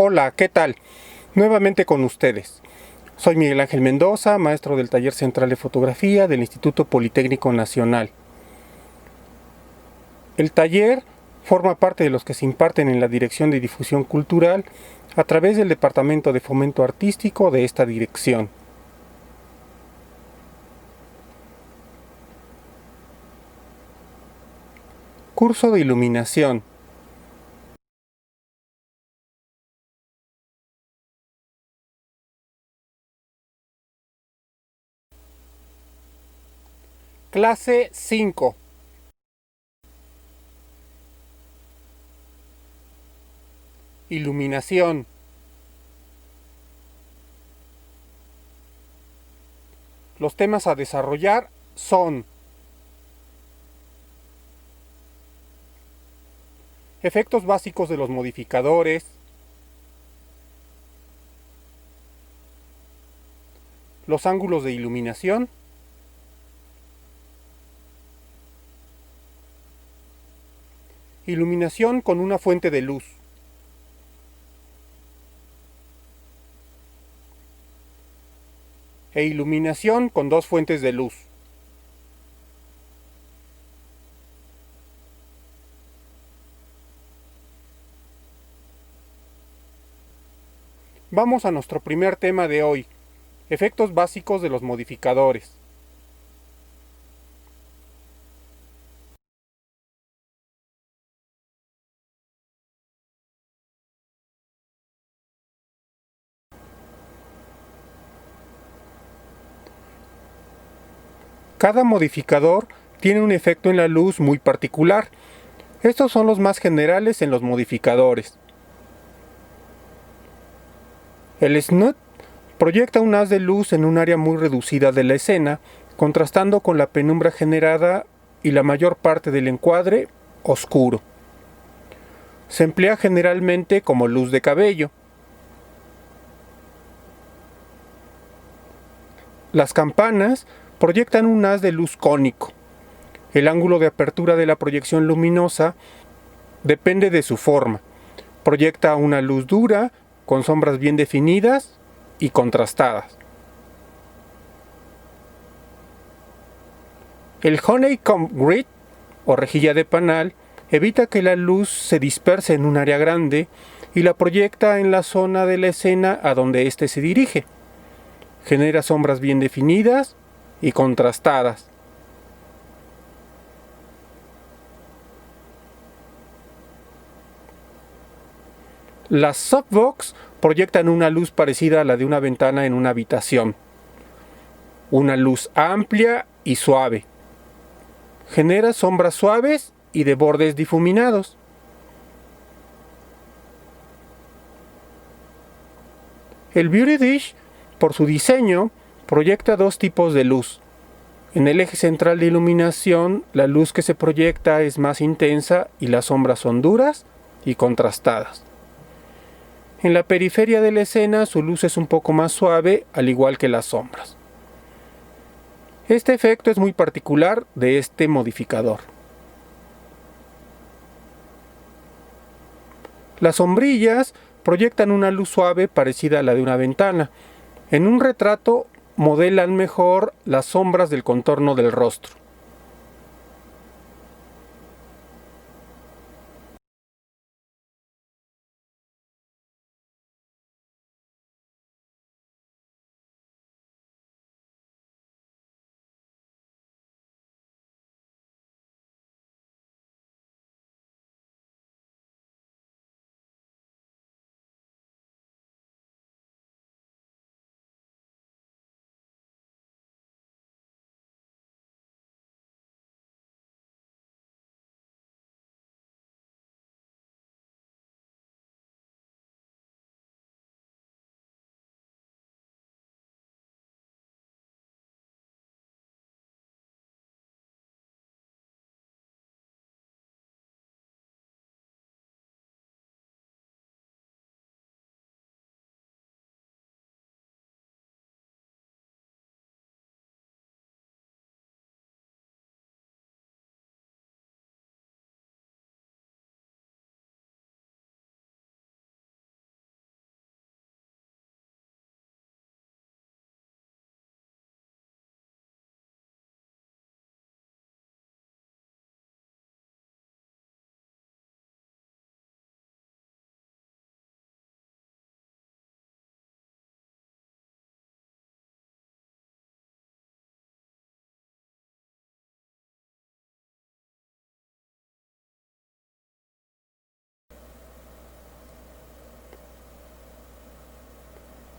Hola, ¿qué tal? Nuevamente con ustedes. Soy Miguel Ángel Mendoza, maestro del Taller Central de Fotografía del Instituto Politécnico Nacional. El taller forma parte de los que se imparten en la Dirección de Difusión Cultural a través del Departamento de Fomento Artístico de esta dirección. Curso de Iluminación. Clase 5. Iluminación. Los temas a desarrollar son efectos básicos de los modificadores, los ángulos de iluminación, iluminación con una fuente de luz, e iluminación con dos fuentes de luz. Vamos a nuestro primer tema de hoy, efectos básicos de los modificadores. Cada modificador tiene un efecto en la luz muy particular. Estos son los más generales en los modificadores. El snut proyecta un haz de luz en un área muy reducida de la escena, contrastando con la penumbra generada y la mayor parte del encuadre oscuro. Se emplea generalmente como luz de cabello. Las campanas proyectan un haz de luz cónico. El ángulo de apertura de la proyección luminosa depende de su forma. Proyecta una luz dura, con sombras bien definidas y contrastadas. El honeycomb grid, o rejilla de panal, evita que la luz se disperse en un área grande y la proyecta en la zona de la escena a donde éste se dirige. Genera sombras bien definidas y contrastadas. Las softbox proyectan una luz parecida a la de una ventana en una habitación. Una luz amplia y suave. Genera sombras suaves y de bordes difuminados. El Beauty Dish, por su diseño, proyecta dos tipos de luz. En el eje central de iluminación, la luz que se proyecta es más intensa y las sombras son duras y contrastadas. En la periferia de la escena, su luz es un poco más suave, al igual que las sombras. Este efecto es muy particular de este modificador. Las sombrillas proyectan una luz suave parecida a la de una ventana. En un retrato modelan mejor las sombras del contorno del rostro.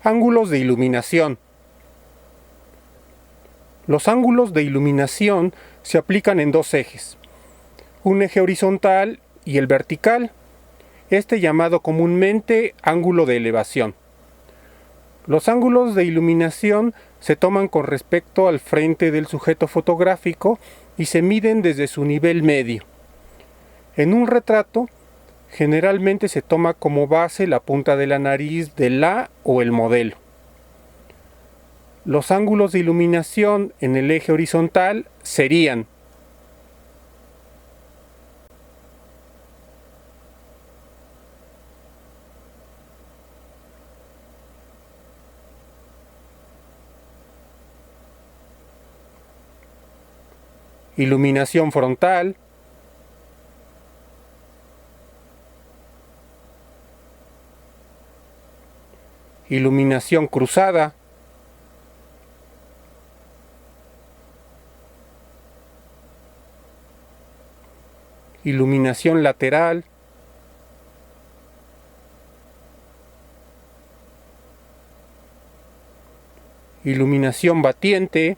Ángulos de iluminación. Los ángulos de iluminación se aplican en dos ejes, un eje horizontal y el vertical, este llamado comúnmente ángulo de elevación. Los ángulos de iluminación se toman con respecto al frente del sujeto fotográfico y se miden desde su nivel medio. En un retrato, generalmente se toma como base la punta de la nariz de la o el modelo. Los ángulos de iluminación en el eje horizontal serían iluminación frontal, iluminación cruzada, iluminación lateral, iluminación batiente,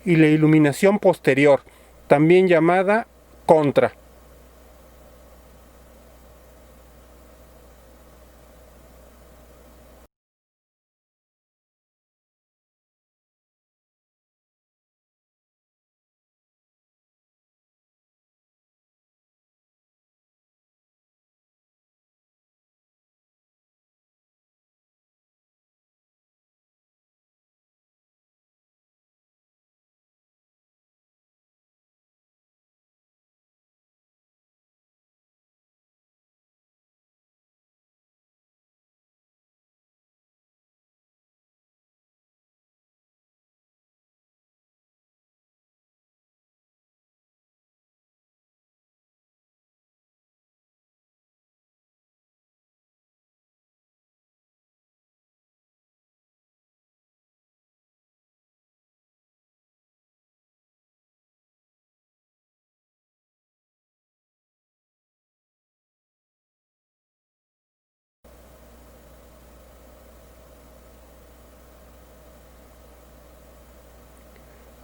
y la iluminación posterior, también llamada contra.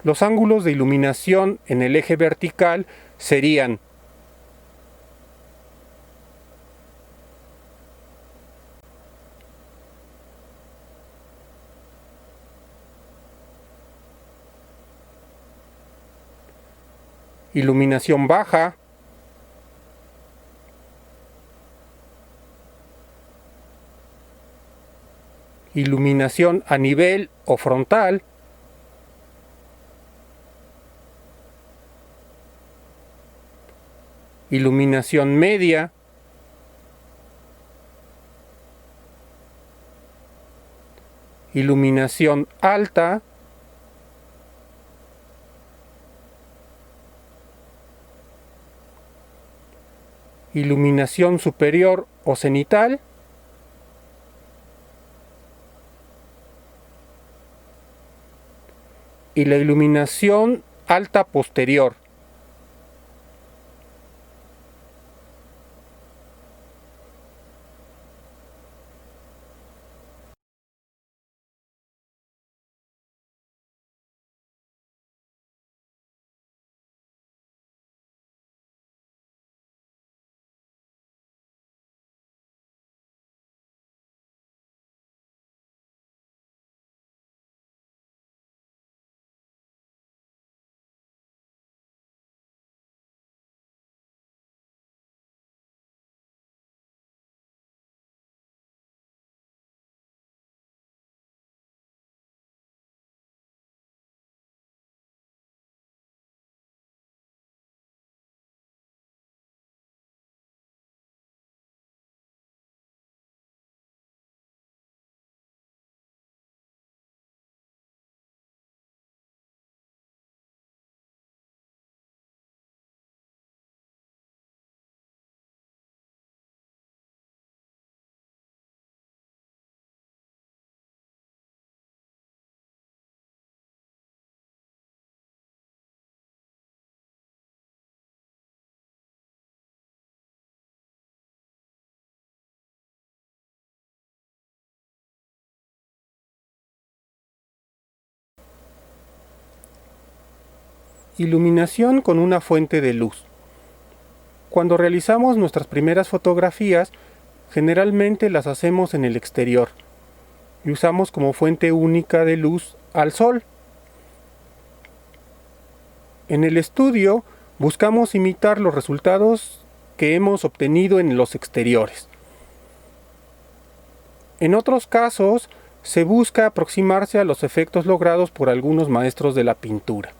Los ángulos de iluminación en el eje vertical serían iluminación baja, iluminación a nivel o frontal, iluminación media, iluminación alta, iluminación superior o cenital, y la iluminación alta posterior. Iluminación con una fuente de luz. Cuando realizamos nuestras primeras fotografías, generalmente las hacemos en el exterior y usamos como fuente única de luz al sol. En el estudio buscamos imitar los resultados que hemos obtenido en los exteriores. En otros casos, se busca aproximarse a los efectos logrados por algunos maestros de la pintura.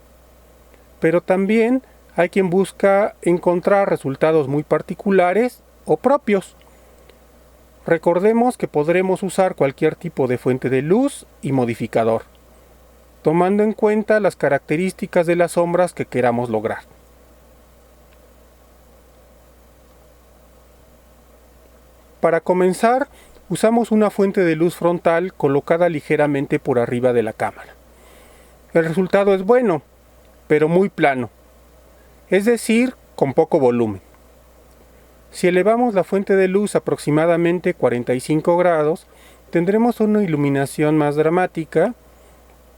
Pero también hay quien busca encontrar resultados muy particulares o propios. Recordemos que podremos usar cualquier tipo de fuente de luz y modificador, tomando en cuenta las características de las sombras que queramos lograr. Para comenzar, usamos una fuente de luz frontal colocada ligeramente por arriba de la cámara. El resultado es bueno, pero muy plano, es decir, con poco volumen. Si elevamos la fuente de luz aproximadamente 45 grados, tendremos una iluminación más dramática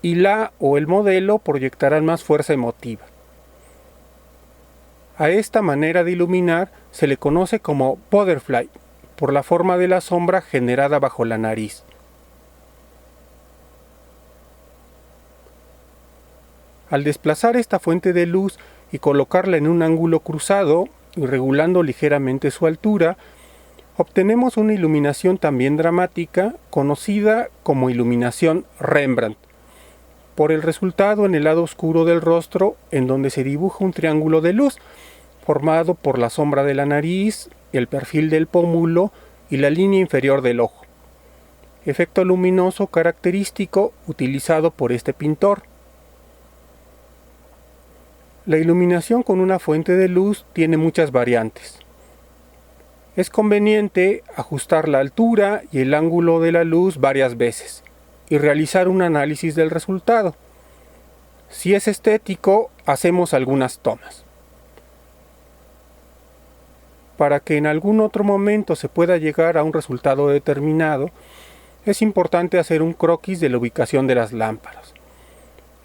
y la o el modelo proyectarán más fuerza emotiva. A esta manera de iluminar se le conoce como butterfly, por la forma de la sombra generada bajo la nariz. Al desplazar esta fuente de luz y colocarla en un ángulo cruzado y regulando ligeramente su altura, obtenemos una iluminación también dramática, conocida como iluminación Rembrandt, por el resultado en el lado oscuro del rostro, en donde se dibuja un triángulo de luz, formado por la sombra de la nariz, el perfil del pómulo y la línea inferior del ojo. Efecto luminoso característico utilizado por este pintor. La iluminación con una fuente de luz tiene muchas variantes. Es conveniente ajustar la altura y el ángulo de la luz varias veces y realizar un análisis del resultado. Si es estético, hacemos algunas tomas. Para que en algún otro momento se pueda llegar a un resultado determinado, es importante hacer un croquis de la ubicación de las lámparas.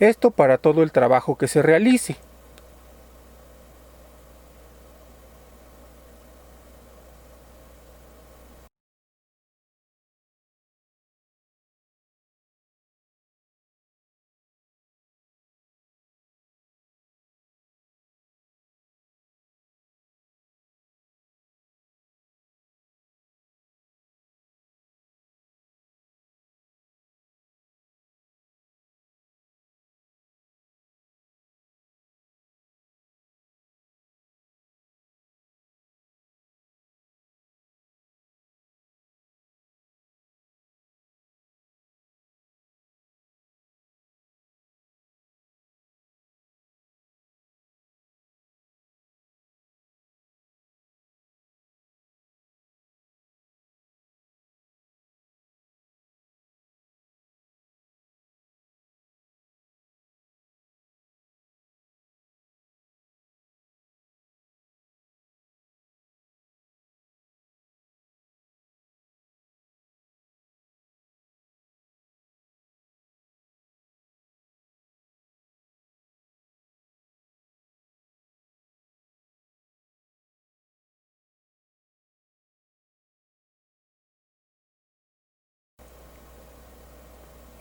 Esto para todo el trabajo que se realice.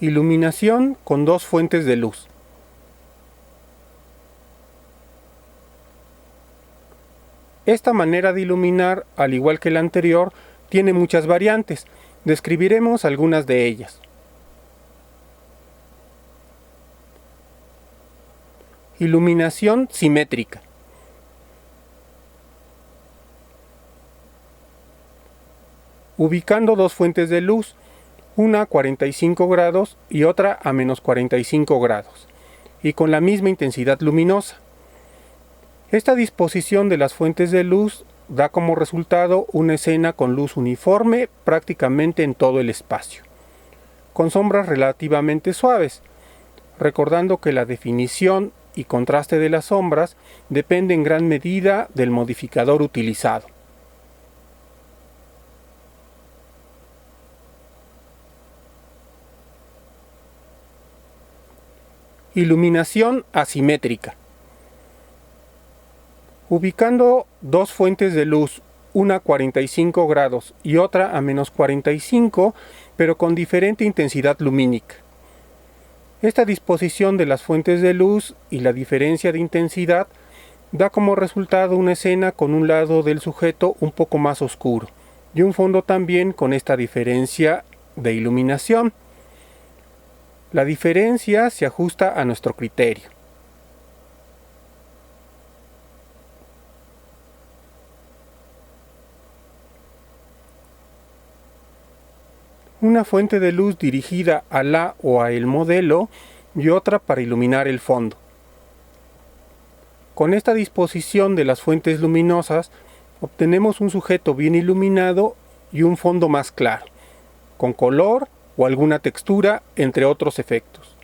Iluminación con dos fuentes de luz. Esta manera de iluminar, al igual que la anterior, tiene muchas variantes. Describiremos algunas de ellas. Iluminación simétrica. Ubicando dos fuentes de luz, una a 45 grados y otra a menos 45 grados, y con la misma intensidad luminosa. Esta disposición de las fuentes de luz da como resultado una escena con luz uniforme prácticamente en todo el espacio, con sombras relativamente suaves, recordando que la definición y contraste de las sombras depende en gran medida del modificador utilizado. Iluminación asimétrica. Ubicando dos fuentes de luz, una a 45 grados y otra a menos 45, pero con diferente intensidad lumínica. Esta disposición de las fuentes de luz y la diferencia de intensidad da como resultado una escena con un lado del sujeto un poco más oscuro y un fondo también con esta diferencia de iluminación. La diferencia se ajusta a nuestro criterio. Una fuente de luz dirigida a la o a el modelo y otra para iluminar el fondo. Con esta disposición de las fuentes luminosas obtenemos un sujeto bien iluminado y un fondo más claro, con color o alguna textura, entre otros efectos.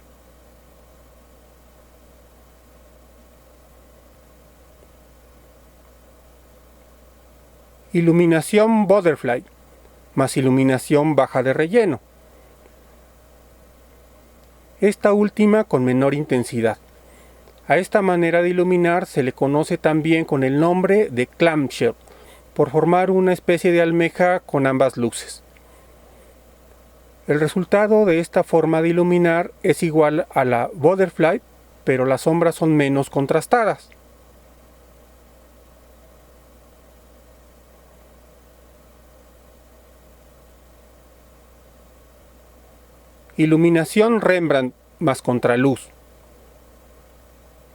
Iluminación Butterfly más iluminación baja de relleno. Esta última con menor intensidad. A esta manera de iluminar se le conoce también con el nombre de clamshell, por formar una especie de almeja con ambas luces. El resultado de esta forma de iluminar es igual a la butterfly, pero las sombras son menos contrastadas. Iluminación Rembrandt más contraluz.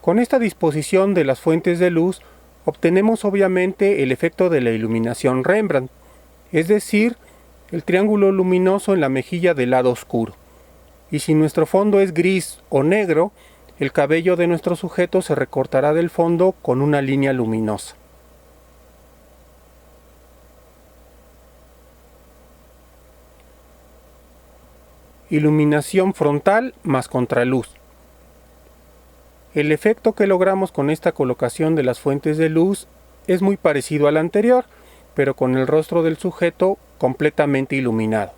Con esta disposición de las fuentes de luz obtenemos obviamente el efecto de la iluminación Rembrandt, es decir, el triángulo luminoso en la mejilla del lado oscuro. Y si nuestro fondo es gris o negro, el cabello de nuestro sujeto se recortará del fondo con una línea luminosa. Iluminación frontal más contraluz. El efecto que logramos con esta colocación de las fuentes de luz es muy parecido al anterior, pero con el rostro del sujeto completamente iluminado.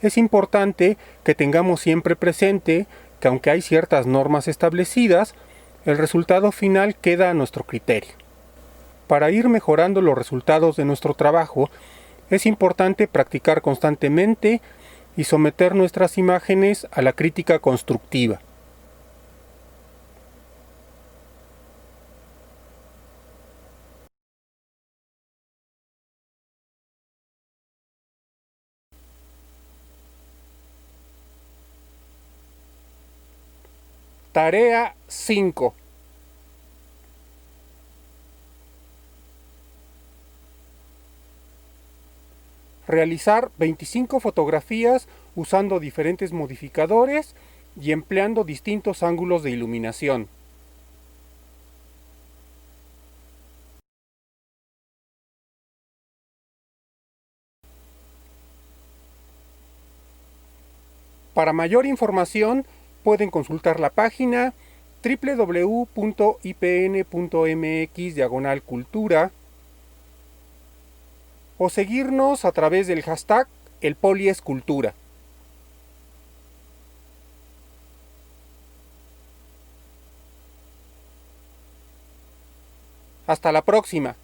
Es importante que tengamos siempre presente que aunque hay ciertas normas establecidas, el resultado final queda a nuestro criterio. Para ir mejorando los resultados de nuestro trabajo, es importante practicar constantemente y someter nuestras imágenes a la crítica constructiva. Tarea 5. Realizar 25 fotografías usando diferentes modificadores y empleando distintos ángulos de iluminación. Para mayor información pueden consultar la página www.ipn.mx/cultura o seguirnos a través del hashtag #elpoliescultura. Hasta la próxima.